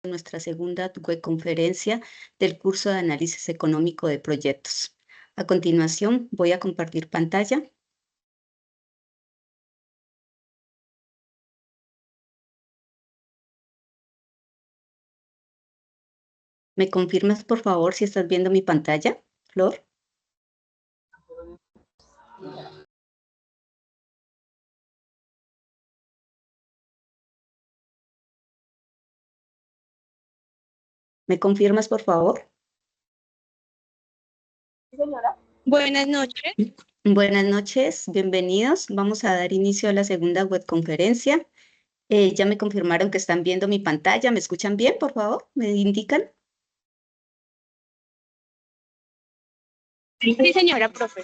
Nuestra segunda webconferencia del curso de análisis económico de proyectos. A continuación, voy a compartir pantalla. ¿Me confirmas, por favor, si estás viendo mi pantalla, Flor? ¿Me confirmas, por favor? Señora. Buenas noches. Buenas noches, bienvenidos. Vamos a dar inicio a la segunda webconferencia. Ya me confirmaron que están viendo mi pantalla. ¿Me escuchan bien, por favor? ¿Me indican? Sí, señora profe.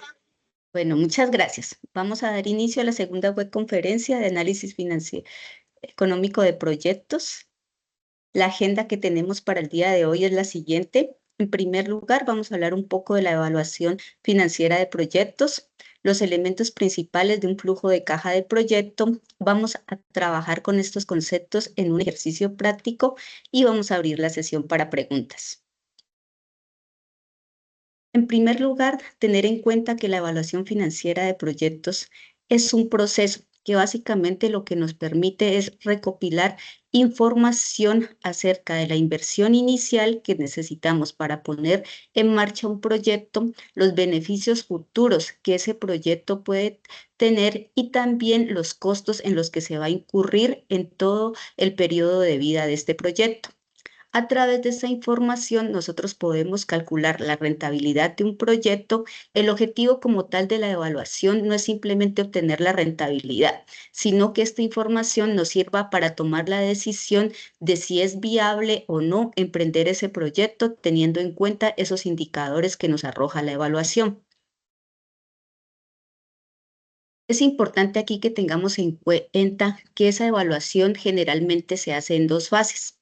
Bueno, muchas gracias. Vamos a dar inicio a la segunda webconferencia de análisis financiero económico de proyectos. La agenda que tenemos para el día de hoy es la siguiente. En primer lugar, vamos a hablar un poco de la evaluación financiera de proyectos, los elementos principales de un flujo de caja de proyecto. Vamos a trabajar con estos conceptos en un ejercicio práctico y vamos a abrir la sesión para preguntas. En primer lugar, tener en cuenta que la evaluación financiera de proyectos es un proceso que básicamente lo que nos permite es recopilar información acerca de la inversión inicial que necesitamos para poner en marcha un proyecto, los beneficios futuros que ese proyecto puede tener y también los costos en los que se va a incurrir en todo el periodo de vida de este proyecto. A través de esa información, nosotros podemos calcular la rentabilidad de un proyecto. El objetivo como tal de la evaluación no es simplemente obtener la rentabilidad, sino que esta información nos sirva para tomar la decisión de si es viable o no emprender ese proyecto, teniendo en cuenta esos indicadores que nos arroja la evaluación. Es importante aquí que tengamos en cuenta que esa evaluación generalmente se hace en dos fases.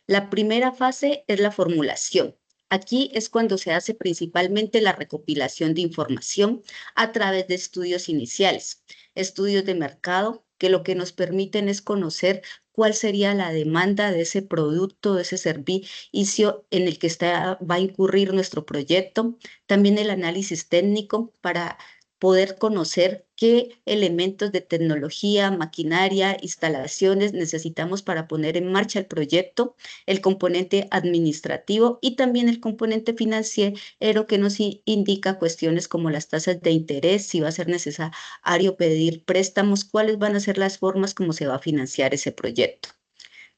La primera fase es la formulación. Aquí es cuando se hace principalmente la recopilación de información a través de estudios iniciales, estudios de mercado, que lo que nos permiten es conocer cuál sería la demanda de ese producto, de ese servicio en el que va a incurrir nuestro proyecto. También el análisis técnico para poder conocer qué elementos de tecnología, maquinaria, instalaciones necesitamos para poner en marcha el proyecto, el componente administrativo y también el componente financiero que nos indica cuestiones como las tasas de interés, si va a ser necesario pedir préstamos, cuáles van a ser las formas como se va a financiar ese proyecto.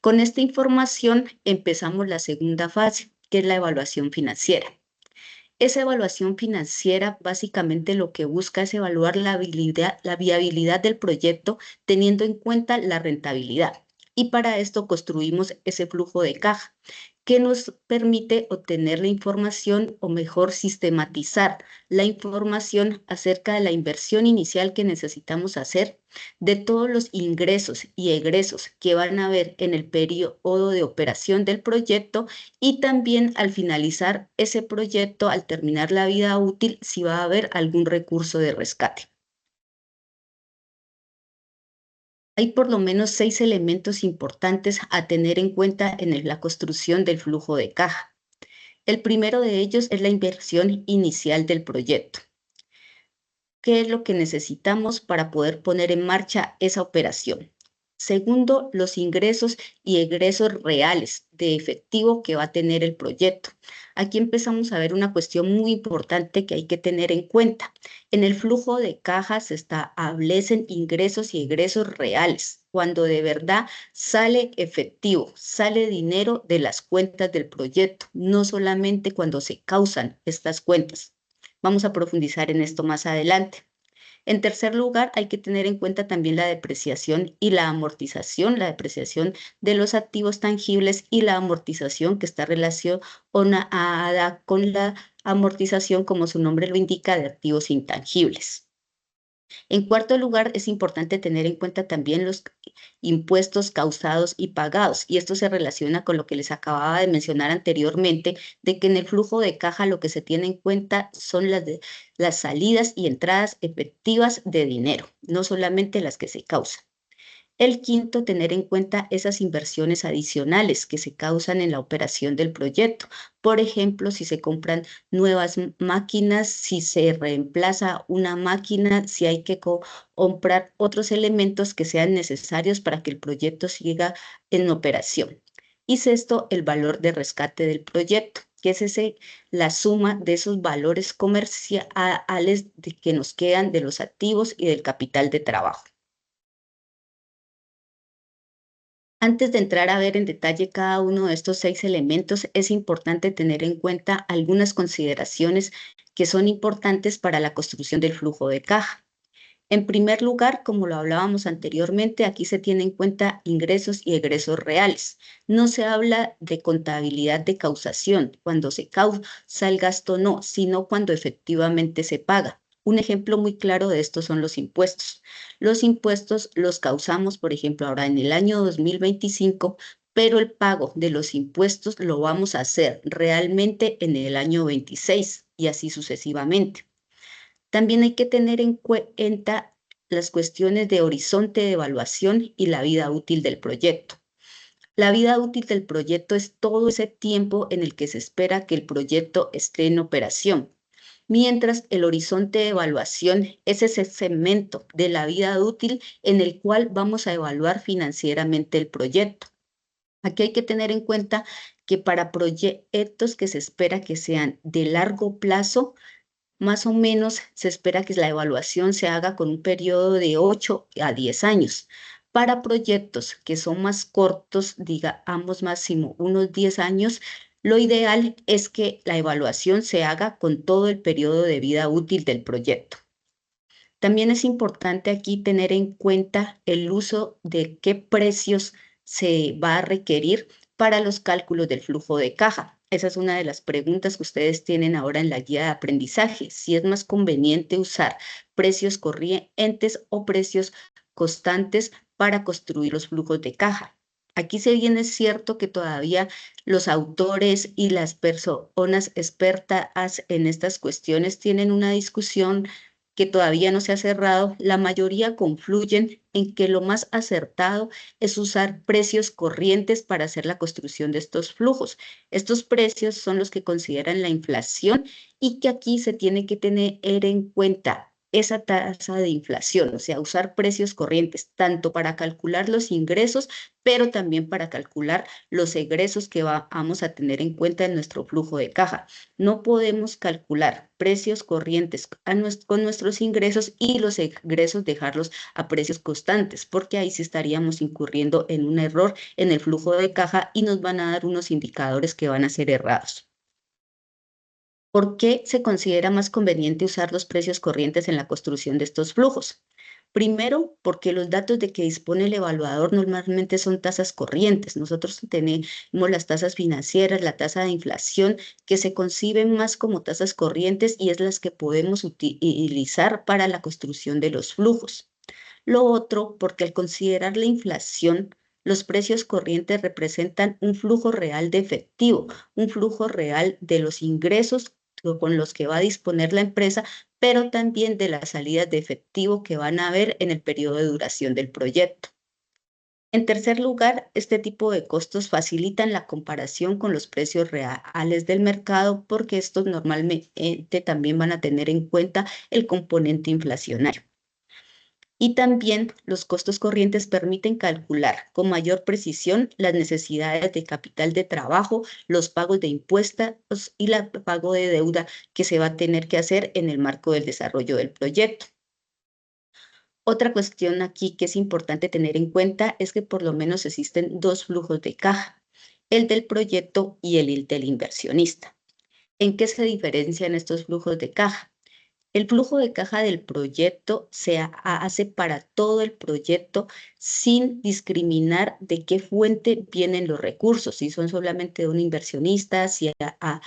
Con esta información empezamos la segunda fase, que es la evaluación financiera. Esa evaluación financiera básicamente lo que busca es evaluar la viabilidad del proyecto teniendo en cuenta la rentabilidad. Y para esto construimos ese flujo de caja que nos permite obtener la información o mejor sistematizar la información acerca de la inversión inicial que necesitamos hacer, de todos los ingresos y egresos que van a haber en el periodo de operación del proyecto y también al finalizar ese proyecto, al terminar la vida útil, si va a haber algún recurso de rescate. Hay por lo menos 6 elementos importantes a tener en cuenta en la construcción del flujo de caja. El primero de ellos es la inversión inicial del proyecto. ¿Qué es lo que necesitamos para poder poner en marcha esa operación? Segundo, los ingresos y egresos reales de efectivo que va a tener el proyecto. Aquí empezamos a ver una cuestión muy importante que hay que tener en cuenta. En el flujo de cajas se establecen ingresos y egresos reales, cuando de verdad sale efectivo, sale dinero de las cuentas del proyecto, no solamente cuando se causan estas cuentas. Vamos a profundizar en esto más adelante. En tercer lugar, hay que tener en cuenta también la depreciación y la amortización, la depreciación de los activos tangibles y la amortización que está relacionada con la amortización, como su nombre lo indica, de activos intangibles. En cuarto lugar, es importante tener en cuenta también los impuestos causados y pagados, y esto se relaciona con lo que les acababa de mencionar anteriormente, de que en el flujo de caja lo que se tiene en cuenta son las salidas y entradas efectivas de dinero, no solamente las que se causan. El quinto, tener en cuenta esas inversiones adicionales que se causan en la operación del proyecto. Por ejemplo, si se compran nuevas máquinas, si se reemplaza una máquina, si hay que comprar otros elementos que sean necesarios para que el proyecto siga en operación. Y sexto, el valor de rescate del proyecto, que es la suma de esos valores comerciales que nos quedan de los activos y del capital de trabajo. Antes de entrar a ver en detalle cada uno de estos 6 elementos, es importante tener en cuenta algunas consideraciones que son importantes para la construcción del flujo de caja. En primer lugar, como lo hablábamos anteriormente, aquí se tienen en cuenta ingresos y egresos reales. No se habla de contabilidad de causación, cuando se causa el gasto no, sino cuando efectivamente se paga. Un ejemplo muy claro de esto son los impuestos. Los impuestos los causamos, por ejemplo, ahora en el año 2025, pero el pago de los impuestos lo vamos a hacer realmente en el año 26 y así sucesivamente. También hay que tener en cuenta las cuestiones de horizonte de evaluación y la vida útil del proyecto. La vida útil del proyecto es todo ese tiempo en el que se espera que el proyecto esté en operación, mientras el horizonte de evaluación es ese segmento de la vida útil en el cual vamos a evaluar financieramente el proyecto. Aquí hay que tener en cuenta que para proyectos que se espera que sean de largo plazo, más o menos se espera que la evaluación se haga con un periodo de 8 a 10 años. Para proyectos que son más cortos, digamos máximo unos 10 años, lo ideal es que la evaluación se haga con todo el periodo de vida útil del proyecto. También es importante aquí tener en cuenta el uso de qué precios se va a requerir para los cálculos del flujo de caja. Esa es una de las preguntas que ustedes tienen ahora en la guía de aprendizaje, si es más conveniente usar precios corrientes o precios constantes para construir los flujos de caja. Aquí se viene cierto que todavía los autores y las personas expertas en estas cuestiones tienen una discusión que todavía no se ha cerrado. La mayoría confluyen en que lo más acertado es usar precios corrientes para hacer la construcción de estos flujos. Estos precios son los que consideran la inflación y que aquí se tiene que tener en cuenta esa tasa de inflación, o sea, usar precios corrientes, tanto para calcular los ingresos, pero también para calcular los egresos que vamos a tener en cuenta en nuestro flujo de caja. No podemos calcular precios corrientes con nuestros ingresos y los egresos dejarlos a precios constantes, porque ahí sí estaríamos incurriendo en un error en el flujo de caja y nos van a dar unos indicadores que van a ser errados. ¿Por qué se considera más conveniente usar los precios corrientes en la construcción de estos flujos? Primero, porque los datos de que dispone el evaluador normalmente son tasas corrientes. Nosotros tenemos las tasas financieras, la tasa de inflación, que se conciben más como tasas corrientes y es las que podemos utilizar para la construcción de los flujos. Lo otro, porque al considerar la inflación, los precios corrientes representan un flujo real de efectivo, un flujo real de los ingresos con los que va a disponer la empresa, pero también de las salidas de efectivo que van a haber en el periodo de duración del proyecto. En tercer lugar, este tipo de costos facilitan la comparación con los precios reales del mercado porque estos normalmente también van a tener en cuenta el componente inflacionario. Y también los costos corrientes permiten calcular con mayor precisión las necesidades de capital de trabajo, los pagos de impuestos y el pago de deuda que se va a tener que hacer en el marco del desarrollo del proyecto. Otra cuestión aquí que es importante tener en cuenta es que por lo menos existen dos flujos de caja, el del proyecto y el del inversionista. ¿En qué se diferencian estos flujos de caja? El flujo de caja del proyecto se hace para todo el proyecto sin discriminar de qué fuente vienen los recursos, si son solamente de un inversionista, si hay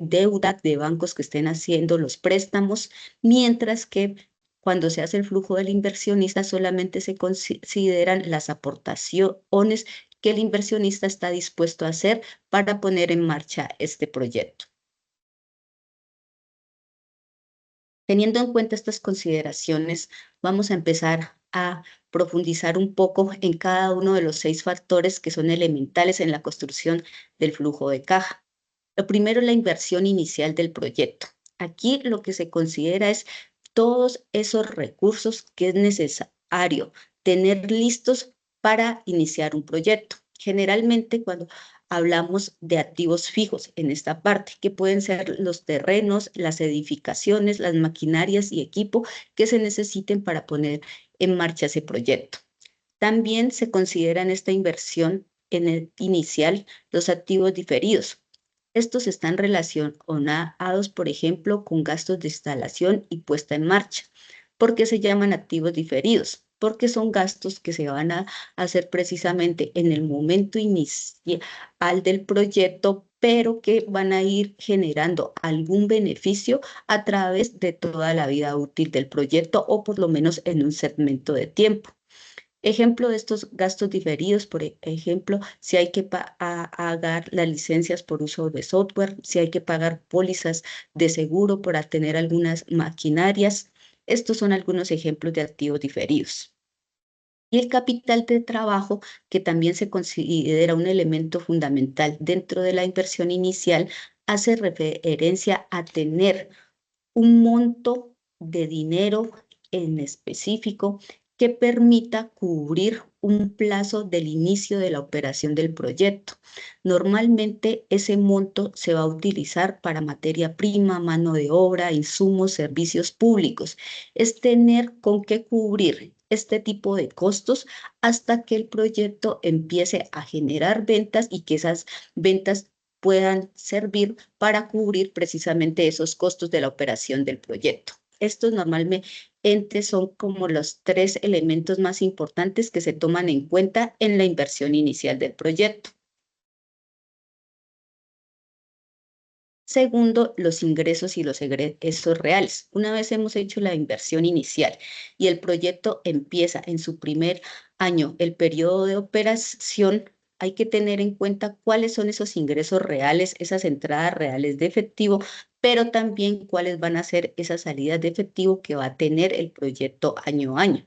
deuda de bancos que estén haciendo los préstamos, mientras que cuando se hace el flujo del inversionista solamente se consideran las aportaciones que el inversionista está dispuesto a hacer para poner en marcha este proyecto. Teniendo en cuenta estas consideraciones, vamos a empezar a profundizar un poco en cada uno de los 6 factores que son elementales en la construcción del flujo de caja. Lo primero es la inversión inicial del proyecto. Aquí lo que se considera es todos esos recursos que es necesario tener listos para iniciar un proyecto. Generalmente cuando hablamos de activos fijos en esta parte, que pueden ser los terrenos, las edificaciones, las maquinarias y equipo que se necesiten para poner en marcha ese proyecto. También se considera en esta inversión en el inicial los activos diferidos. Estos están relacionados, por ejemplo, con gastos de instalación y puesta en marcha. ¿Por qué se llaman activos diferidos? Porque son gastos que se van a hacer precisamente en el momento inicial del proyecto, pero que van a ir generando algún beneficio a través de toda la vida útil del proyecto o por lo menos en un segmento de tiempo. Ejemplo de estos gastos diferidos, por ejemplo, si hay que pagar las licencias por uso de software, si hay que pagar pólizas de seguro para tener algunas maquinarias. Estos son algunos ejemplos de activos diferidos. Y el capital de trabajo, que también se considera un elemento fundamental dentro de la inversión inicial, hace referencia a tener un monto de dinero en específico que permita cubrir un plazo del inicio de la operación del proyecto. Normalmente ese monto se va a utilizar para materia prima, mano de obra, insumos, servicios públicos. Es tener con qué cubrir este tipo de costos hasta que el proyecto empiece a generar ventas y que esas ventas puedan servir para cubrir precisamente esos costos de la operación del proyecto. Estos normalmente son como los 3 elementos más importantes que se toman en cuenta en la inversión inicial del proyecto. Segundo, los ingresos y los egresos reales. Una vez hemos hecho la inversión inicial y el proyecto empieza en su primer año, el periodo de operación, hay que tener en cuenta cuáles son esos ingresos reales, esas entradas reales de efectivo, pero también cuáles van a ser esas salidas de efectivo que va a tener el proyecto año a año.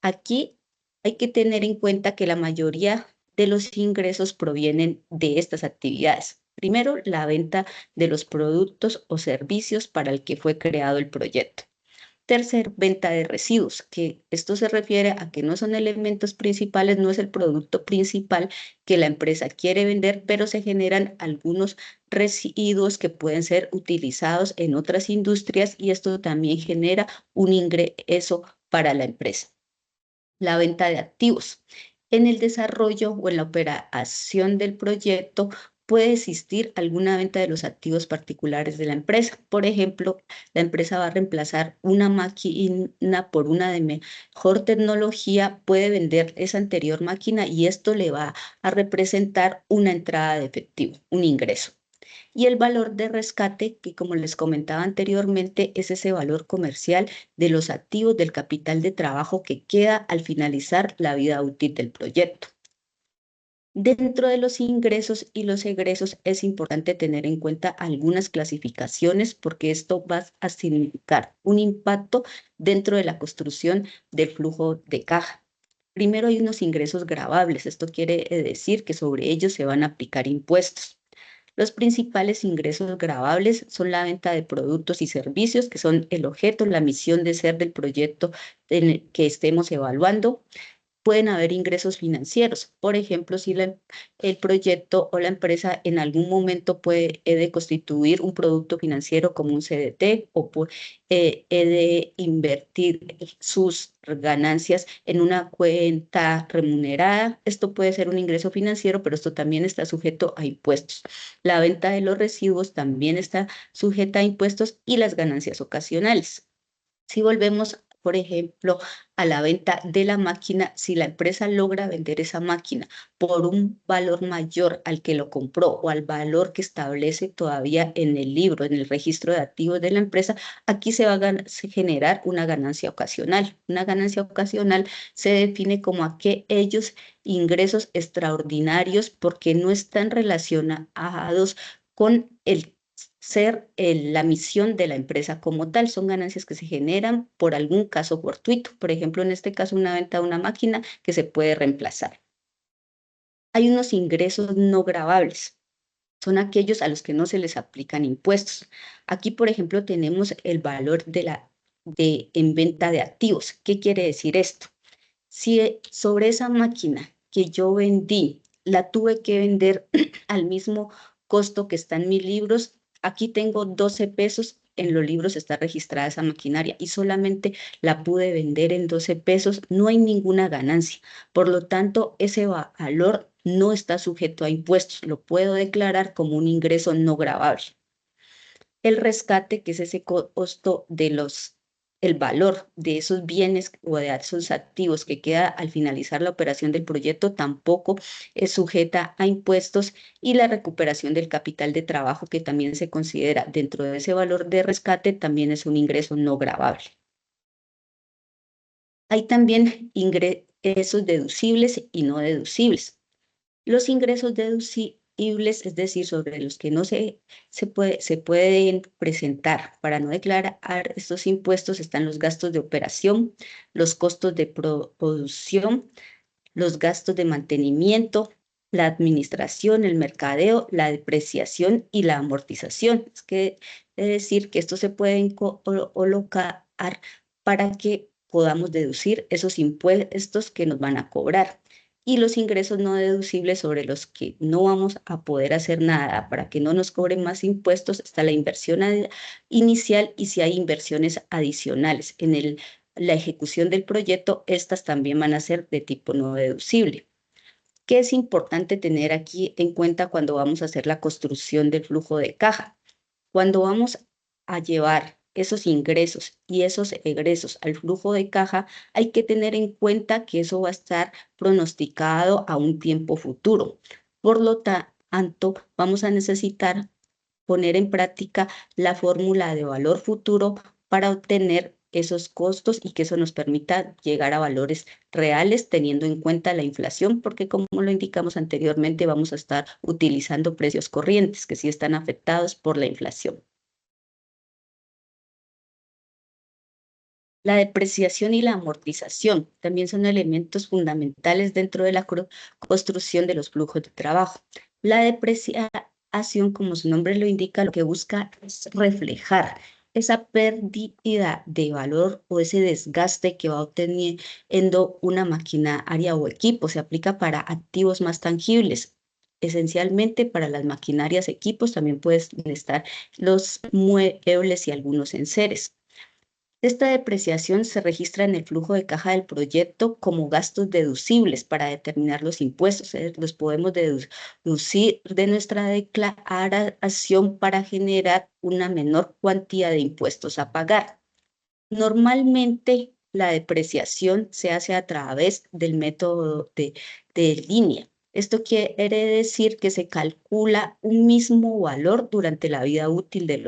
Aquí hay que tener en cuenta que la mayoría de los ingresos provienen de estas actividades. Primero, la venta de los productos o servicios para el que fue creado el proyecto. Tercer, venta de residuos, que esto se refiere a que no son elementos principales, no es el producto principal que la empresa quiere vender, pero se generan algunos residuos que pueden ser utilizados en otras industrias y esto también genera un ingreso para la empresa. La venta de activos. En el desarrollo o en la operación del proyecto puede existir alguna venta de los activos particulares de la empresa. Por ejemplo, la empresa va a reemplazar una máquina por una de mejor tecnología, puede vender esa anterior máquina y esto le va a representar una entrada de efectivo, un ingreso. Y el valor de rescate, que como les comentaba anteriormente, es ese valor comercial de los activos del capital de trabajo que queda al finalizar la vida útil del proyecto. Dentro de los ingresos y los egresos es importante tener en cuenta algunas clasificaciones porque esto va a significar un impacto dentro de la construcción del flujo de caja. Primero hay unos ingresos gravables, esto quiere decir que sobre ellos se van a aplicar impuestos. Los principales ingresos gravables son la venta de productos y servicios, que son el objeto, la misión de ser del proyecto en el que estemos evaluando. Pueden haber ingresos financieros. Por ejemplo, si el proyecto o la empresa en algún momento puede de constituir un producto financiero como un CDT o de invertir sus ganancias en una cuenta remunerada. Esto puede ser un ingreso financiero, pero esto también está sujeto a impuestos. La venta de los residuos también está sujeta a impuestos y las ganancias ocasionales. Si volvemos, por ejemplo, a la venta de la máquina, si la empresa logra vender esa máquina por un valor mayor al que lo compró o al valor que establece todavía en el libro, en el registro de activos de la empresa, aquí se va a generar una ganancia ocasional. Una ganancia ocasional se define como aquellos ingresos extraordinarios porque no están relacionados con el ser la misión de la empresa como tal. Son ganancias que se generan por algún caso fortuito. Por ejemplo, en este caso, una venta de una máquina que se puede reemplazar. Hay unos ingresos no gravables. Son aquellos a los que no se les aplican impuestos. Aquí, por ejemplo, tenemos el valor en venta de activos. ¿Qué quiere decir esto? Si sobre esa máquina que yo vendí, la tuve que vender al mismo costo que está en mis libros, aquí tengo 12 pesos, en los libros está registrada esa maquinaria y solamente la pude vender en 12 pesos, no hay ninguna ganancia. Por lo tanto, ese valor no está sujeto a impuestos, lo puedo declarar como un ingreso no gravable. El rescate, que es ese costo el valor de esos bienes o de esos activos que queda al finalizar la operación del proyecto, tampoco es sujeta a impuestos, y la recuperación del capital de trabajo, que también se considera dentro de ese valor de rescate, también es un ingreso no gravable. Hay también ingresos deducibles y no deducibles. Los ingresos deducibles, es decir, sobre los que no se pueden presentar para no declarar estos impuestos, están los gastos de operación, los costos de producción, los gastos de mantenimiento, la administración, el mercadeo, la depreciación y la amortización. Es decir, que esto se pueden colocar para que podamos deducir esos impuestos que nos van a cobrar. Y los ingresos no deducibles, sobre los que no vamos a poder hacer nada para que no nos cobren más impuestos, está la inversión inicial, y si hay inversiones adicionales en la ejecución del proyecto, estas también van a ser de tipo no deducible. ¿Qué es importante tener aquí en cuenta cuando vamos a hacer la construcción del flujo de caja? Cuando vamos a llevar esos ingresos y esos egresos al flujo de caja, hay que tener en cuenta que eso va a estar pronosticado a un tiempo futuro. Por lo tanto, vamos a necesitar poner en práctica la fórmula de valor futuro para obtener esos costos, y que eso nos permita llegar a valores reales teniendo en cuenta la inflación, porque como lo indicamos anteriormente, vamos a estar utilizando precios corrientes que sí están afectados por la inflación. La depreciación y la amortización también son elementos fundamentales dentro de la construcción de los flujos de trabajo. La depreciación, como su nombre lo indica, lo que busca es reflejar esa pérdida de valor o ese desgaste que va obteniendo una maquinaria o equipo. Se aplica para activos más tangibles. Esencialmente para las maquinarias, equipos, también pueden estar los muebles y algunos enseres. Esta depreciación se registra en el flujo de caja del proyecto como gastos deducibles para determinar los impuestos. Los podemos deducir de nuestra declaración para generar una menor cuantía de impuestos a pagar. Normalmente la depreciación se hace a través del método de línea. Esto quiere decir que se calcula un mismo valor durante la vida útil de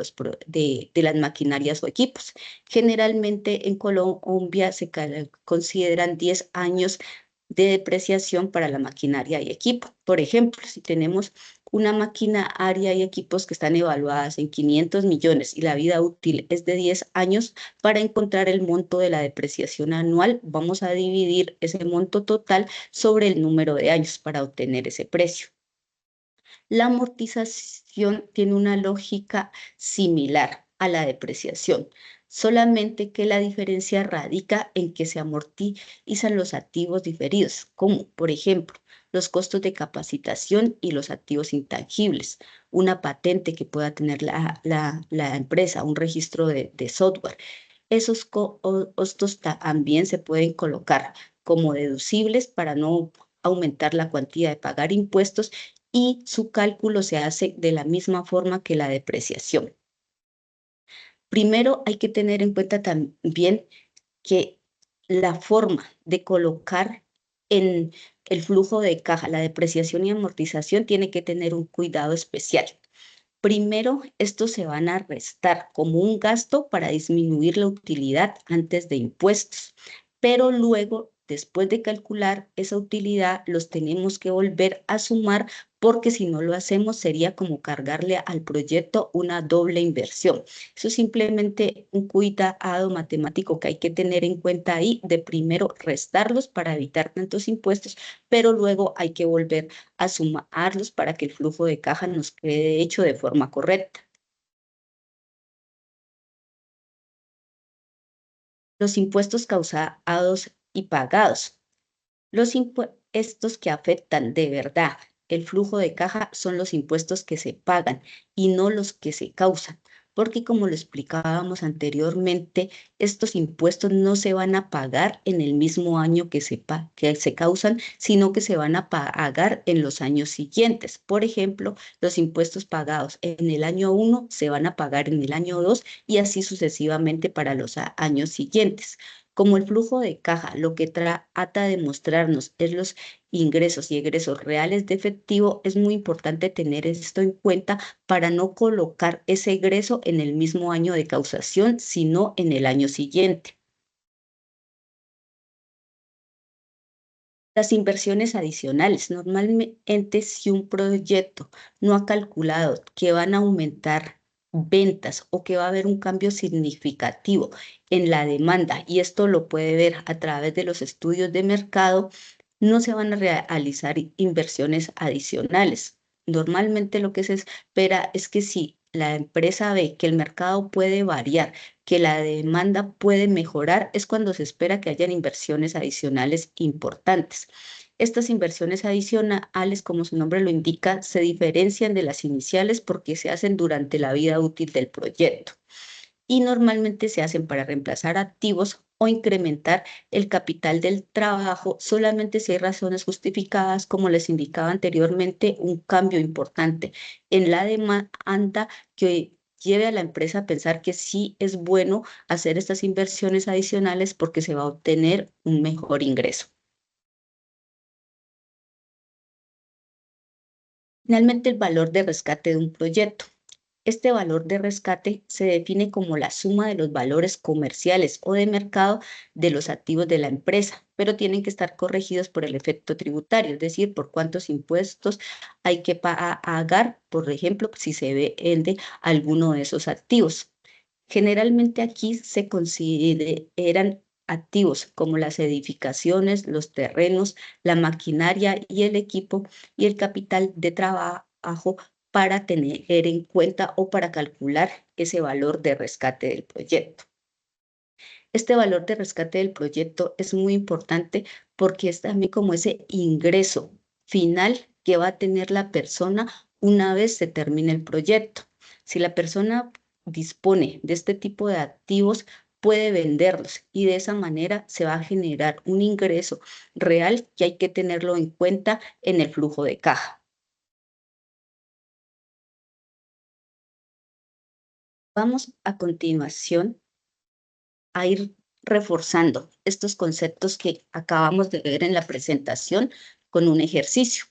las maquinarias o equipos. Generalmente en Colombia se consideran 10 años de depreciación para la maquinaria y equipo. Por ejemplo, si tenemos una maquinaria y equipos que están evaluadas en 500 millones y la vida útil es de 10 años, para encontrar el monto de la depreciación anual, vamos a dividir ese monto total sobre el número de años para obtener ese precio. La amortización tiene una lógica similar a la depreciación, solamente que la diferencia radica en que se amortizan los activos diferidos, como por ejemplo los costos de capacitación y los activos intangibles, una patente que pueda tener la empresa, un registro de software. Esos costos también se pueden colocar como deducibles para no aumentar la cuantía de pagar impuestos, y su cálculo se hace de la misma forma que la depreciación. Primero hay que tener en cuenta también que la forma de colocar en el flujo de caja la depreciación y amortización tiene que tener un cuidado especial. Primero, estos se van a restar como un gasto para disminuir la utilidad antes de impuestos, pero luego después de calcular esa utilidad, los tenemos que volver a sumar porque si no lo hacemos sería como cargarle al proyecto una doble inversión. Eso es simplemente un cuidado matemático que hay que tener en cuenta ahí, de primero restarlos para evitar tantos impuestos, pero luego hay que volver a sumarlos para que el flujo de caja nos quede hecho de forma correcta. Los impuestos causados y pagados. Los impuestos que afectan de verdad el flujo de caja son los impuestos que se pagan y no los que se causan, porque como lo explicábamos anteriormente, estos impuestos no se van a pagar en el mismo año que se causan, sino que se van a pagar en los años siguientes. Por ejemplo, los impuestos pagados en el año 1 se van a pagar en el año 2 y así sucesivamente para los años siguientes. Como el flujo de caja lo que trata de mostrarnos es los ingresos y egresos reales de efectivo, es muy importante tener esto en cuenta para no colocar ese egreso en el mismo año de causación, sino en el año siguiente. Las inversiones adicionales. Normalmente, si un proyecto no ha calculado que van a aumentar ventas o que va a haber un cambio significativo en la demanda, y esto lo puede ver a través de los estudios de mercado, no se van a realizar inversiones adicionales. Normalmente lo que se espera es que si la empresa ve que el mercado puede variar, que la demanda puede mejorar, es cuando se espera que hayan inversiones adicionales importantes. Estas inversiones adicionales, como su nombre lo indica, se diferencian de las iniciales porque se hacen durante la vida útil del proyecto y normalmente se hacen para reemplazar activos o incrementar el capital del trabajo solamente si hay razones justificadas, como les indicaba anteriormente, un cambio importante en la demanda que lleve a la empresa a pensar que sí es bueno hacer estas inversiones adicionales porque se va a obtener un mejor ingreso. Finalmente, el valor de rescate de un proyecto. Este valor de rescate se define como la suma de los valores comerciales o de mercado de los activos de la empresa, pero tienen que estar corregidos por el efecto tributario, es decir, por cuántos impuestos hay que pagar, por ejemplo, si se vende alguno de esos activos. Generalmente aquí se consideran activos como las edificaciones, los terrenos, la maquinaria y el equipo y el capital de trabajo para tener en cuenta o para calcular ese valor de rescate del proyecto. Este valor de rescate del proyecto es muy importante porque es también como ese ingreso final que va a tener la persona una vez se termine el proyecto. Si la persona dispone de este tipo de activos, puede venderlos y de esa manera se va a generar un ingreso real que hay que tenerlo en cuenta en el flujo de caja. Vamos a continuación a ir reforzando estos conceptos que acabamos de ver en la presentación con un ejercicio.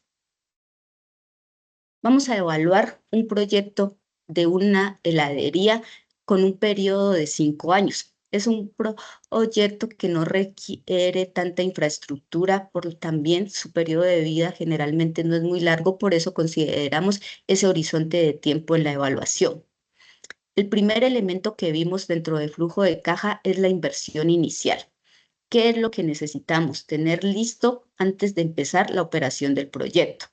Vamos a evaluar un proyecto de una heladería con un periodo de 5 años. Es un proyecto que no requiere tanta infraestructura, por también su periodo de vida generalmente no es muy largo, por eso consideramos ese horizonte de tiempo en la evaluación. El primer elemento que vimos dentro del flujo de caja es la inversión inicial. ¿Qué es lo que necesitamos tener listo antes de empezar la operación del proyecto?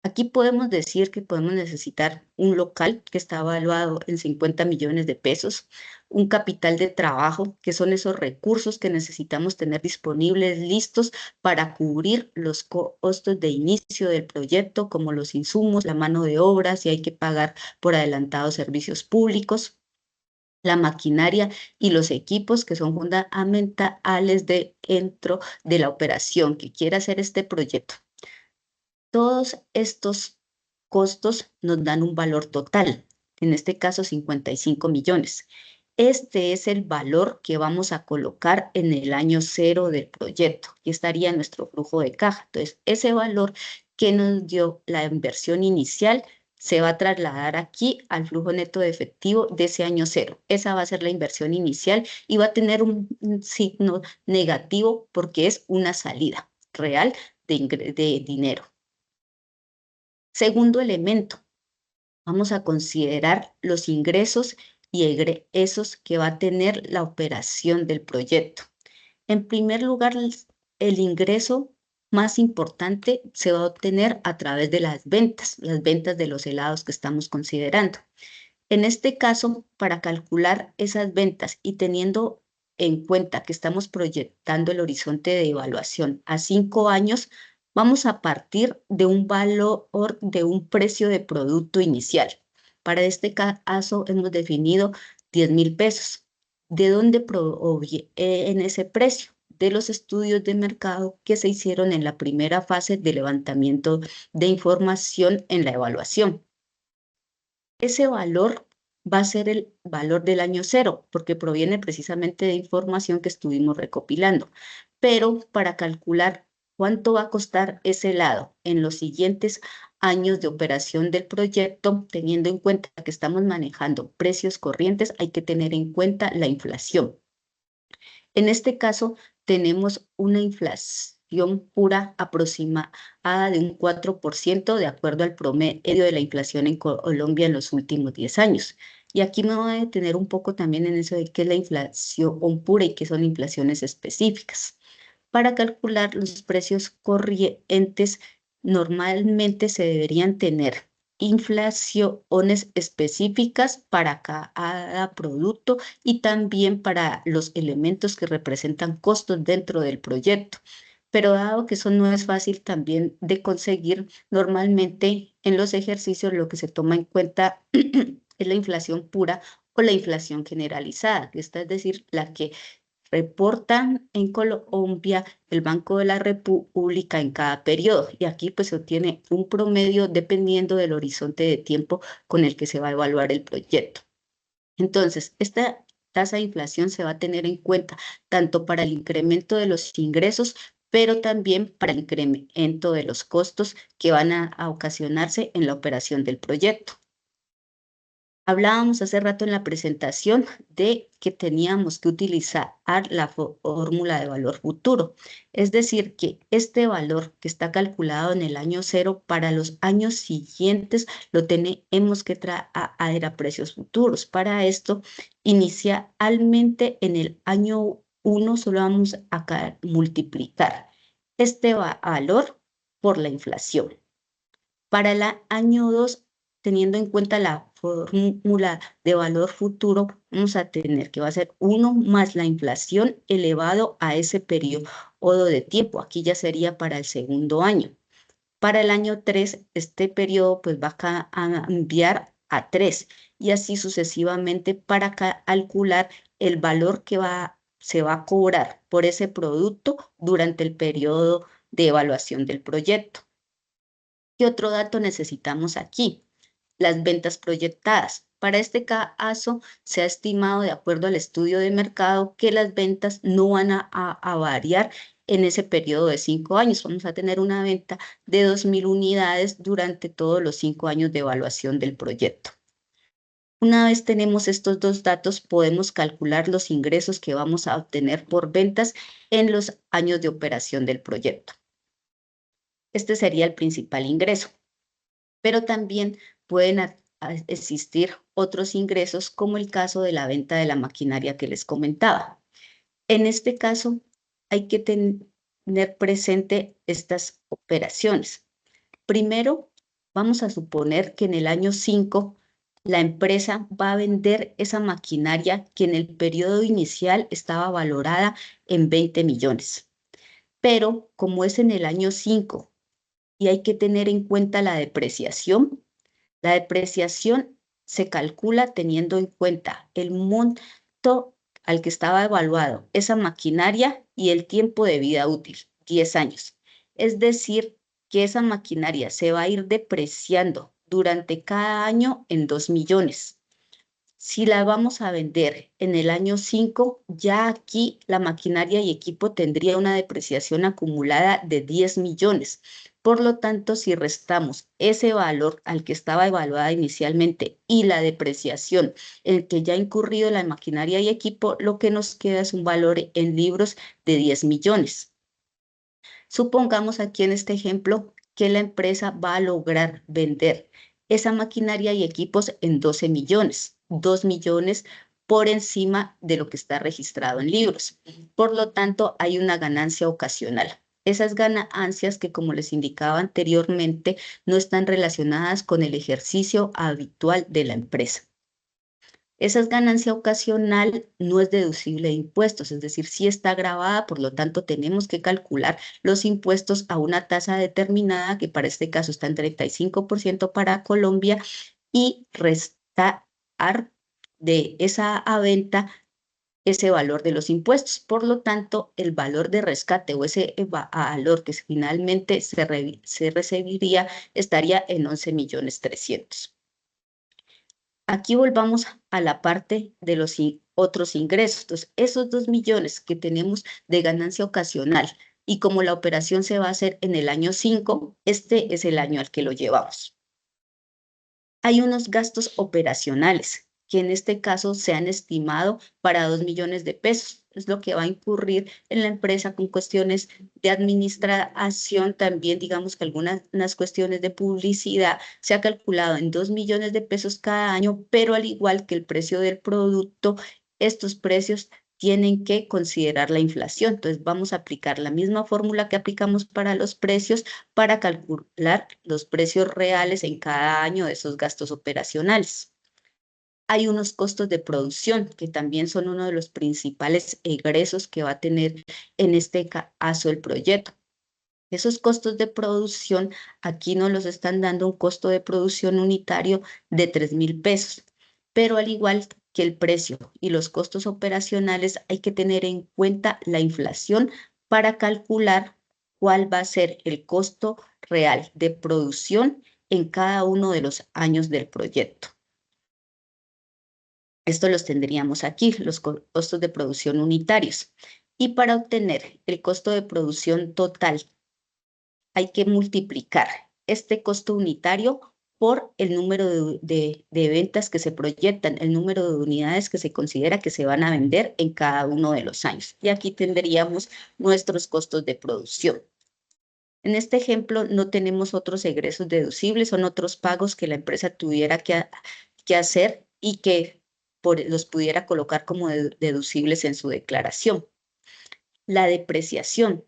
Aquí podemos decir que podemos necesitar un local que está evaluado en 50 millones de pesos, un capital de trabajo, que son esos recursos que necesitamos tener disponibles, listos para cubrir los costos de inicio del proyecto, como los insumos, la mano de obra, si hay que pagar por adelantado servicios públicos, la maquinaria y los equipos que son fundamentales dentro de la operación que quiera hacer este proyecto. Todos estos costos nos dan un valor total, en este caso 55 millones. Este es el valor que vamos a colocar en el año cero del proyecto y estaría nuestro flujo de caja. Entonces, ese valor que nos dio la inversión inicial se va a trasladar aquí al flujo neto de efectivo de ese año cero. Esa va a ser la inversión inicial y va a tener un signo negativo porque es una salida real de dinero. Segundo elemento, vamos a considerar los ingresos y egresos que va a tener la operación del proyecto. En primer lugar, el ingreso más importante se va a obtener a través de las ventas de los helados que estamos considerando. En este caso, para calcular esas ventas y teniendo en cuenta que estamos proyectando el horizonte de evaluación a 5 años, vamos a partir de un valor de un precio de producto inicial. Para este caso hemos definido 10.000 pesos. ¿De dónde proviene en ese precio? De los estudios de mercado que se hicieron en la primera fase de levantamiento de información en la evaluación. Ese valor va a ser el valor del año cero, porque proviene precisamente de información que estuvimos recopilando. Pero para calcular cuánto va a costar ese helado en los siguientes años de operación del proyecto, teniendo en cuenta que estamos manejando precios corrientes, hay que tener en cuenta la inflación. En este caso, tenemos una inflación pura aproximada de un 4% de acuerdo al promedio de la inflación en Colombia en los últimos 10 años. Y aquí me voy a detener un poco también en eso de qué es la inflación pura y qué son inflaciones específicas. Para calcular los precios corrientes, normalmente se deberían tener inflaciones específicas para cada producto y también para los elementos que representan costos dentro del proyecto. Pero dado que eso no es fácil también de conseguir, normalmente en los ejercicios lo que se toma en cuenta es la inflación pura o la inflación generalizada, esta es decir, la que reportan en Colombia el Banco de la República en cada periodo. Y aquí pues se obtiene un promedio dependiendo del horizonte de tiempo con el que se va a evaluar el proyecto. Entonces, esta tasa de inflación se va a tener en cuenta tanto para el incremento de los ingresos, pero también para el incremento de los costos que van a ocasionarse en la operación del proyecto. Hablábamos hace rato en la presentación de que teníamos que utilizar la fórmula de valor futuro, es decir, que este valor que está calculado en el año cero para los años siguientes lo tenemos que traer a precios futuros. Para esto, inicialmente en el año 1 solo vamos a multiplicar este valor por la inflación. Para el año 2, teniendo en cuenta la fórmula de valor futuro, vamos a tener que va a ser 1 más la inflación elevado a ese periodo de tiempo. Aquí ya sería para el segundo año. Para el año 3, este periodo pues va a cambiar a 3 y así sucesivamente para calcular el valor que se va a cobrar por ese producto durante el periodo de evaluación del proyecto. ¿Qué otro dato necesitamos aquí? Las ventas proyectadas. Para este caso, se ha estimado, de acuerdo al estudio de mercado, que las ventas no van a variar en ese periodo de 5 años. Vamos a tener una venta de 2.000 unidades durante todos los 5 años de evaluación del proyecto. Una vez tenemos estos dos datos, podemos calcular los ingresos que vamos a obtener por ventas en los años de operación del proyecto. Este sería el principal ingreso, pero también pueden existir otros ingresos como el caso de la venta de la maquinaria que les comentaba. En este caso hay que tener presente estas operaciones. Primero, vamos a suponer que en el año 5 la empresa va a vender esa maquinaria que en el periodo inicial estaba valorada en 20 millones. Pero como es en el año 5 y hay que tener en cuenta la depreciación se calcula teniendo en cuenta el monto al que estaba evaluado esa maquinaria y el tiempo de vida útil, 10 años. Es decir, que esa maquinaria se va a ir depreciando durante cada año en 2 millones. Si la vamos a vender en el año 5, ya aquí la maquinaria y equipo tendría una depreciación acumulada de 10 millones. Por lo tanto, si restamos ese valor al que estaba evaluada inicialmente y la depreciación en que ya ha incurrido la maquinaria y equipo, lo que nos queda es un valor en libros de 10 millones. Supongamos aquí en este ejemplo que la empresa va a lograr vender esa maquinaria y equipos en 12 millones, 2 millones por encima de lo que está registrado en libros. Por lo tanto, hay una ganancia ocasional. Esas ganancias que, como les indicaba anteriormente, no están relacionadas con el ejercicio habitual de la empresa. Esa ganancia ocasional no es deducible de impuestos, es decir, sí está grabada, por lo tanto tenemos que calcular los impuestos a una tasa determinada, que para este caso está en 35% para Colombia, y restar de esa venta ese valor de los impuestos. Por lo tanto, el valor de rescate o ese valor que finalmente se recibiría estaría en 11.300.000. Aquí volvamos a la parte de los otros ingresos. Entonces, esos 2 millones que tenemos de ganancia ocasional y como la operación se va a hacer en el año 5, este es el año al que lo llevamos. Hay unos gastos operacionales que en este caso se han estimado para 2 millones de pesos. Es lo que va a incurrir en la empresa con cuestiones de administración, también digamos que algunas cuestiones de publicidad. Se ha calculado en 2 millones de pesos cada año, pero al igual que el precio del producto, estos precios tienen que considerar la inflación. Entonces vamos a aplicar la misma fórmula que aplicamos para los precios para calcular los precios reales en cada año de esos gastos operacionales. Hay unos costos de producción que también son uno de los principales egresos que va a tener en este caso el proyecto. Esos costos de producción aquí nos los están dando un costo de producción unitario de 3.000 pesos, pero al igual que el precio y los costos operacionales hay que tener en cuenta la inflación para calcular cuál va a ser el costo real de producción en cada uno de los años del proyecto. Esto los tendríamos aquí, los costos de producción unitarios. Y para obtener el costo de producción total, hay que multiplicar este costo unitario por el número de ventas que se proyectan, el número de unidades que se considera que se van a vender en cada uno de los años. Y aquí tendríamos nuestros costos de producción. En este ejemplo no tenemos otros egresos deducibles, son otros pagos que la empresa tuviera que hacer y que los pudiera colocar como deducibles en su declaración. La depreciación,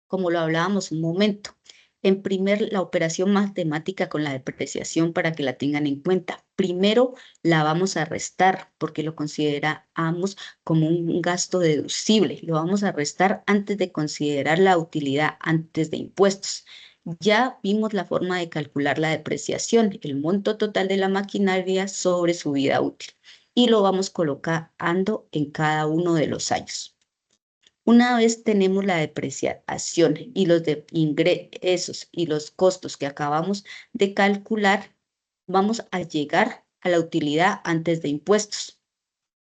como lo hablábamos un momento. La operación matemática con la depreciación para que la tengan en cuenta. Primero la vamos a restar porque lo consideramos como un gasto deducible. Lo vamos a restar antes de considerar la utilidad, antes de impuestos. Ya vimos la forma de calcular la depreciación, el monto total de la maquinaria sobre su vida útil. Y lo vamos colocando en cada uno de los años. Una vez tenemos la depreciación y los ingresos y los costos que acabamos de calcular, vamos a llegar a la utilidad antes de impuestos.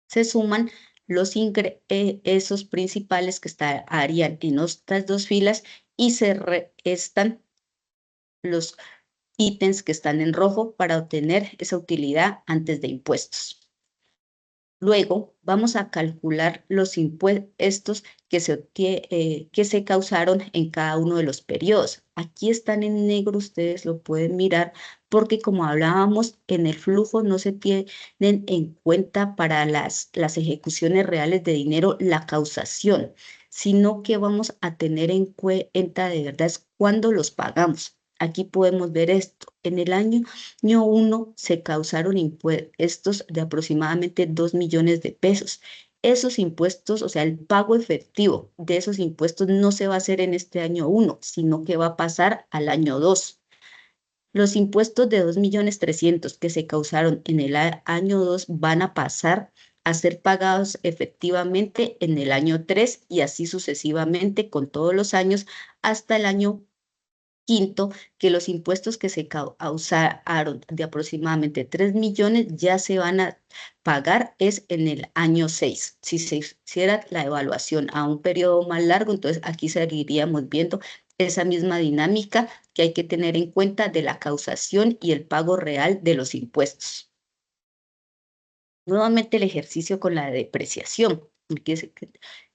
Se suman los ingresos principales que estarían en estas dos filas y se restan los ítems que están en rojo para obtener esa utilidad antes de impuestos. Luego vamos a calcular los impuestos que se causaron en cada uno de los periodos. Aquí están en negro, ustedes lo pueden mirar, porque como hablábamos, en el flujo no se tienen en cuenta para las ejecuciones reales de dinero la causación, sino que vamos a tener en cuenta de verdad es cuando los pagamos. Aquí podemos ver esto. En el año 1 se causaron impuestos de aproximadamente 2 millones de pesos. Esos impuestos, o sea, el pago efectivo de esos impuestos no se va a hacer en este año 1, sino que va a pasar al año 2. Los impuestos de 2.300.000 que se causaron en el año 2 van a pasar a ser pagados efectivamente en el año 3 y así sucesivamente con todos los años hasta el año Quinto, que los impuestos que se causaron de aproximadamente 3 millones ya se van a pagar es en el año 6. Si se hiciera la evaluación a un periodo más largo, entonces aquí seguiríamos viendo esa misma dinámica que hay que tener en cuenta de la causación y el pago real de los impuestos. Nuevamente el ejercicio con la depreciación, que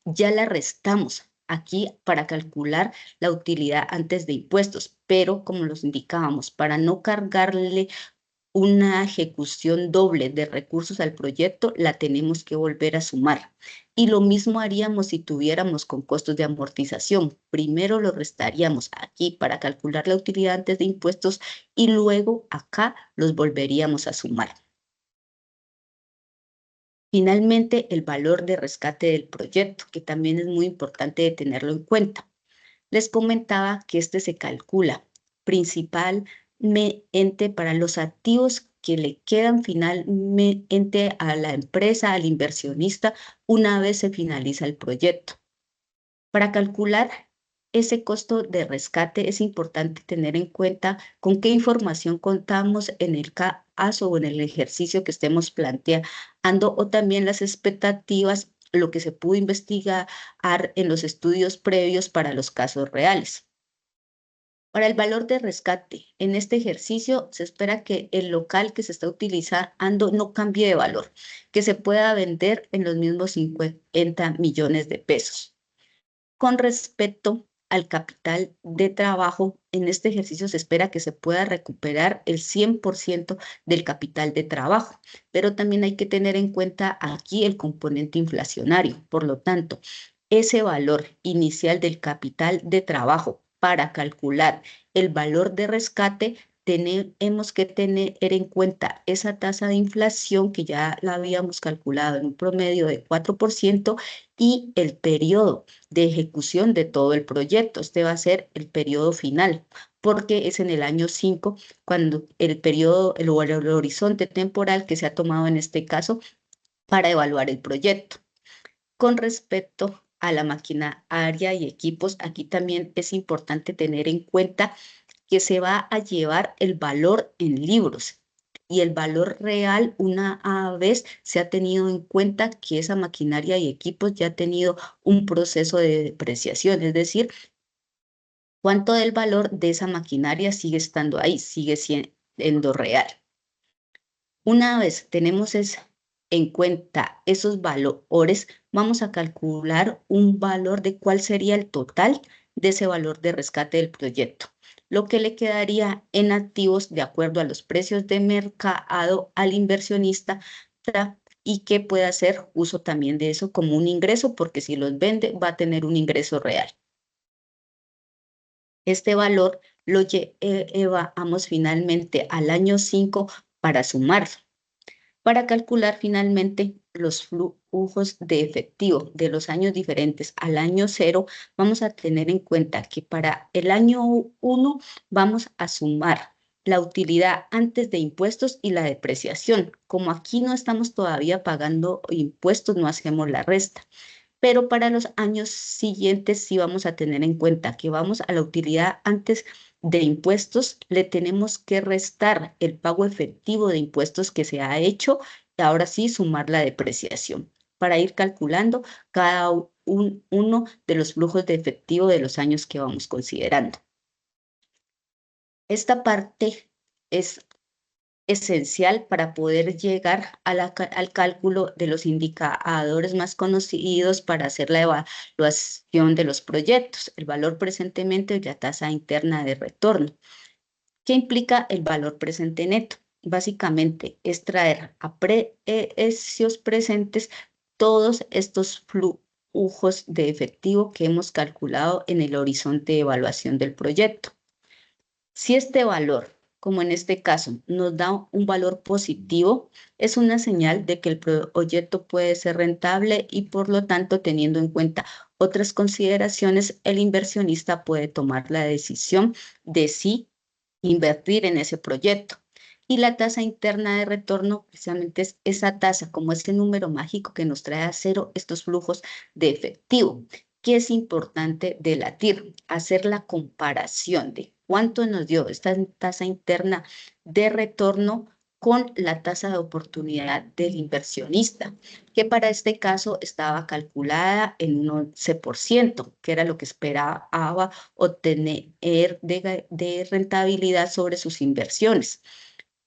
ya la restamos aquí para calcular la utilidad antes de impuestos, pero como los indicábamos, para no cargarle una ejecución doble de recursos al proyecto, la tenemos que volver a sumar. Y lo mismo haríamos si tuviéramos con costos de amortización. Primero lo restaríamos aquí para calcular la utilidad antes de impuestos y luego acá los volveríamos a sumar. Finalmente, el valor de rescate del proyecto, que también es muy importante de tenerlo en cuenta. Les comentaba que este se calcula principalmente para los activos que le quedan finalmente a la empresa, al inversionista, una vez se finaliza el proyecto. Para calcular ese costo de rescate es importante tener en cuenta con qué información contamos en el caso o en el ejercicio que estemos planteando o también las expectativas, lo que se pudo investigar en los estudios previos para los casos reales. Para el valor de rescate, en este ejercicio se espera que el local que se está utilizando no cambie de valor, que se pueda vender en los mismos 50 millones de pesos. Con respecto al capital de trabajo, en este ejercicio se espera que se pueda recuperar el 100% del capital de trabajo, pero también hay que tener en cuenta aquí el componente inflacionario. Por lo tanto, ese valor inicial del capital de trabajo para calcular el valor de rescate, tenemos que tener en cuenta esa tasa de inflación que ya la habíamos calculado en un promedio de 4% y el periodo de ejecución de todo el proyecto. Este va a ser el periodo final, porque es en el año 5 cuando el periodo, el horizonte temporal que se ha tomado en este caso para evaluar el proyecto. Con respecto a la maquinaria y equipos, aquí también es importante tener en cuenta que se va a llevar el valor en libros y el valor real una vez se ha tenido en cuenta que esa maquinaria y equipos ya ha tenido un proceso de depreciación, es decir, cuánto del valor de esa maquinaria sigue estando ahí, sigue siendo real. Una vez tenemos en cuenta esos valores, vamos a calcular un valor de cuál sería el total de ese valor de rescate del proyecto, lo que le quedaría en activos de acuerdo a los precios de mercado al inversionista y que pueda hacer uso también de eso como un ingreso, porque si los vende va a tener un ingreso real. Este valor lo llevamos finalmente al año 5 para sumarlo. Para calcular finalmente los flujos de efectivo de los años diferentes al año 0, vamos a tener en cuenta que para el año 1 vamos a sumar la utilidad antes de impuestos y la depreciación. Como aquí no estamos todavía pagando impuestos, no hacemos la resta. Pero para los años siguientes sí vamos a tener en cuenta que vamos a la utilidad antes de impuestos, le tenemos que restar el pago efectivo de impuestos que se ha hecho y ahora sí sumar la depreciación para ir calculando cada uno de los flujos de efectivo de los años que vamos considerando. Esta parte es esencial para poder llegar al cálculo de los indicadores más conocidos para hacer la evaluación de los proyectos, el valor presentemente y la tasa interna de retorno. ¿Qué implica el valor presente neto? Básicamente es traer a precios presentes todos estos flujos de efectivo que hemos calculado en el horizonte de evaluación del proyecto. Si este valor, como en este caso, nos da un valor positivo, es una señal de que el proyecto puede ser rentable y por lo tanto, teniendo en cuenta otras consideraciones, el inversionista puede tomar la decisión de si invertir en ese proyecto. Y la tasa interna de retorno precisamente es esa tasa, como ese número mágico que nos trae a cero estos flujos de efectivo. ¿Qué es importante debatir? Hacer la comparación de ¿Cuánto nos dio esta tasa interna de retorno con la tasa de oportunidad del inversionista? Que para este caso estaba calculada en un 11%, que era lo que esperaba obtener de rentabilidad sobre sus inversiones.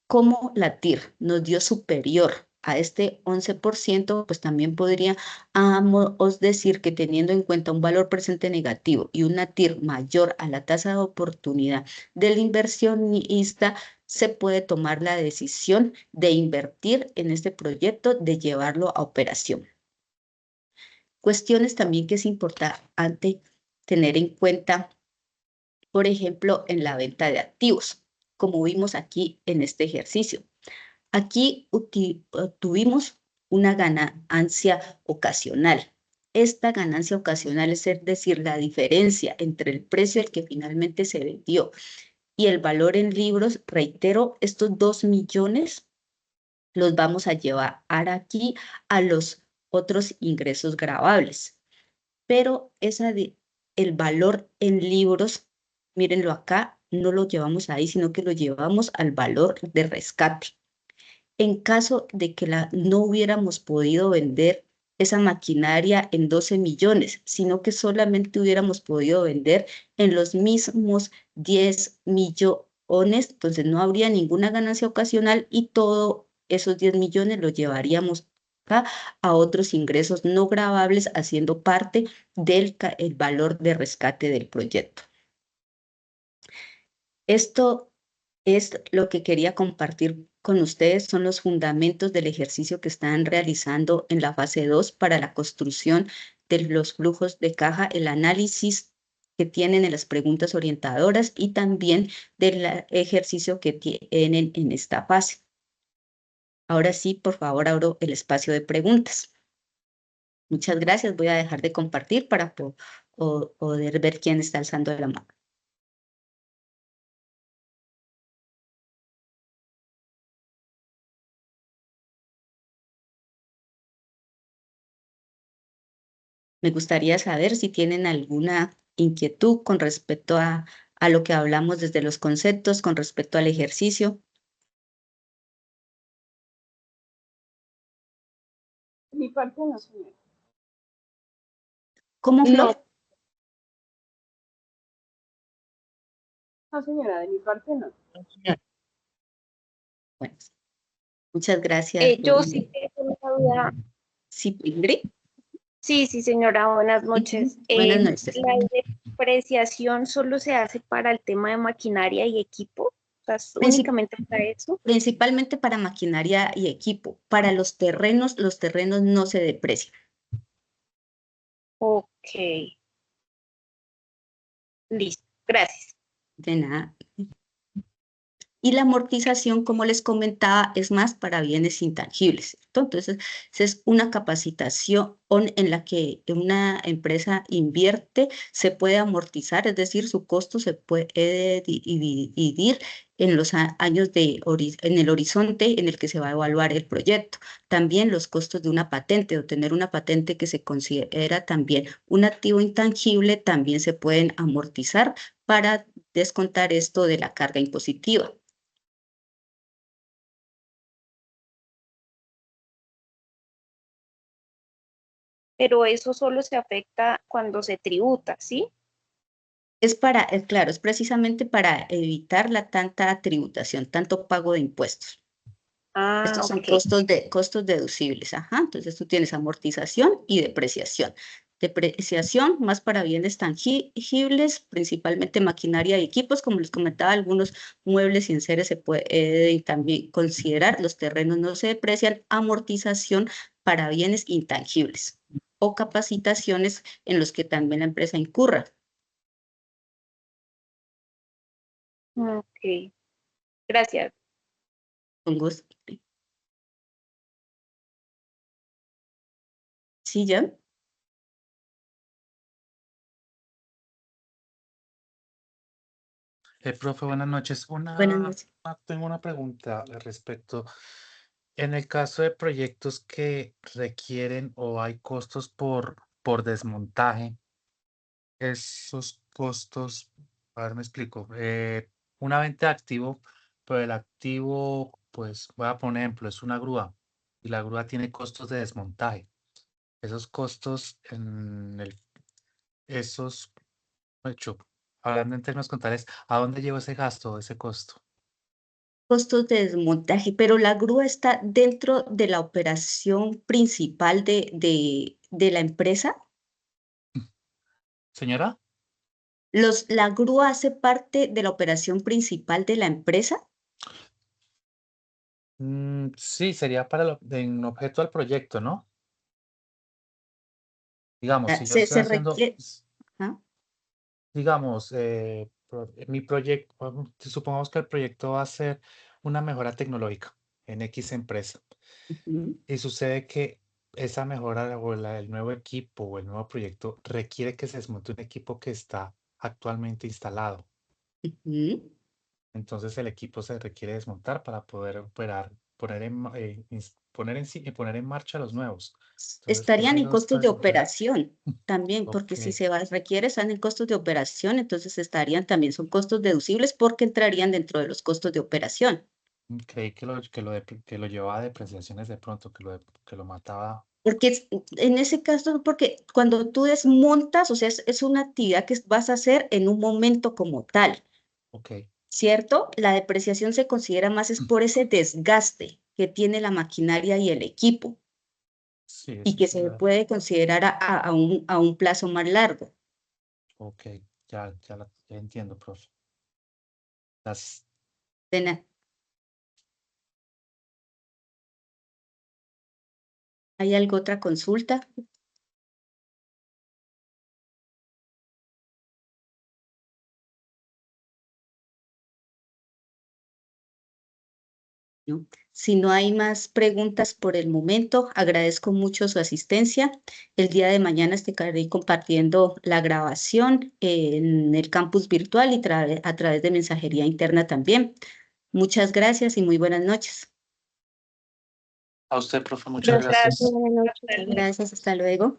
Como la TIR nos dio superior a este 11%, pues también podríamos decir que teniendo en cuenta un valor presente negativo y una TIR mayor a la tasa de oportunidad del inversionista, se puede tomar la decisión de invertir en este proyecto, de llevarlo a operación. Cuestiones también que es importante tener en cuenta, por ejemplo, en la venta de activos, como vimos aquí en este ejercicio. Aquí tuvimos una ganancia ocasional. Esta ganancia ocasional es decir, la diferencia entre el precio al que finalmente se vendió y el valor en libros. Reitero, estos 2 millones los vamos a llevar aquí a los otros ingresos gravables. Pero el valor en libros, mírenlo acá, no lo llevamos ahí, sino que lo llevamos al valor de rescate. En caso de que no hubiéramos podido vender esa maquinaria en 12 millones, sino que solamente hubiéramos podido vender en los mismos 10 millones, entonces no habría ninguna ganancia ocasional y todos esos 10 millones los llevaríamos acá a otros ingresos no gravables, haciendo parte del el valor de rescate del proyecto. Esto es lo que quería compartir con ustedes, son los fundamentos del ejercicio que están realizando en la fase 2 para la construcción de los flujos de caja, el análisis que tienen en las preguntas orientadoras y también del ejercicio que tienen en esta fase. Ahora sí, por favor, abro el espacio de preguntas. Muchas gracias. Voy a dejar de compartir para poder ver quién está alzando la mano. Me gustaría saber si tienen alguna inquietud con respecto a lo que hablamos desde los conceptos, con respecto al ejercicio. De mi parte no, señora. ¿Cómo, Flor? No, señora, de mi parte no. Bueno, muchas gracias. Yo sí tengo una duda. Sí, Ingrid. Sí, señora, buenas noches. Buenas noches. ¿La depreciación solo se hace para el tema de maquinaria y equipo? O sea, ¿es únicamente para eso? Principalmente para maquinaria y equipo. Para los terrenos no se deprecian. Ok. Listo, gracias. De nada. Y la amortización, como les comentaba, es más para bienes intangibles, ¿cierto? Entonces, es una capacitación en la que una empresa invierte, se puede amortizar, es decir, su costo se puede dividir en los años en el horizonte en el que se va a evaluar el proyecto. También los costos de una patente, o tener una patente que se considera también un activo intangible, también se pueden amortizar para descontar esto de la carga impositiva. Pero eso solo se afecta cuando se tributa, ¿sí? Claro, es precisamente para evitar la tanta tributación, tanto pago de impuestos. Estos son Ok. costos deducibles, ajá. Entonces tú tienes amortización y depreciación. Depreciación más para bienes tangibles, principalmente maquinaria y equipos, como les comentaba, algunos muebles y enseres se puede también considerar, los terrenos no se deprecian. Amortización para bienes intangibles o capacitaciones en los que también la empresa incurra. Ok. Gracias. Con gusto. Sí, ya. Profe, buenas noches. Buenas noches. Tengo una pregunta al respecto. En el caso de proyectos que requieren o hay costos por desmontaje, esos costos A ver, me explico. Una venta de activo, pero el activo, pues voy a poner ejemplo, es una grúa y la grúa tiene costos de desmontaje. Esos costos esos, de hecho, hablando en términos contables, ¿a dónde llevo ese gasto, ese costo? Costos de desmontaje, pero la grúa está dentro de la operación principal de la empresa. Señora, ¿La grúa hace parte de la operación principal de la empresa? sí, sería para en objeto al proyecto, ¿no? Digamos, si yo estoy Se haciendo, requiere. ¿Ah? digamos, mi proyecto, supongamos que el proyecto va a ser una mejora tecnológica en X empresa. Ujú, Y sucede que esa mejora o el nuevo equipo o el nuevo proyecto requiere que se desmonte un equipo que está actualmente instalado. ujú. Entonces el equipo se requiere desmontar para poder operar, poner en marcha los nuevos. Entonces, Estarían esos en dos costos de proyectos. operación también, porque Ok, si se requiere, están en costos de operación, entonces estarían también, son costos deducibles porque entrarían dentro de los costos de operación. creí que lo llevaba a depreciaciones de pronto, que lo mataba. Porque en ese caso, porque cuando tú desmontas, o sea, es una actividad que vas a hacer en un momento como tal, Ok, ¿cierto? La depreciación se considera más es por ese desgaste que tiene la maquinaria y el equipo sí, y eso que sí. se puede considerar a un plazo más largo. Ok, ya entiendo, profe. Las, De na- ¿Hay alguna otra consulta? ¿No? Si no hay más preguntas por el momento, agradezco mucho su asistencia. El día de mañana estaré compartiendo la grabación en el campus virtual y a través de mensajería interna también. Muchas gracias y muy buenas noches. a usted, profe, muchas Gracias. gracias. Buenas noches. Gracias, hasta luego.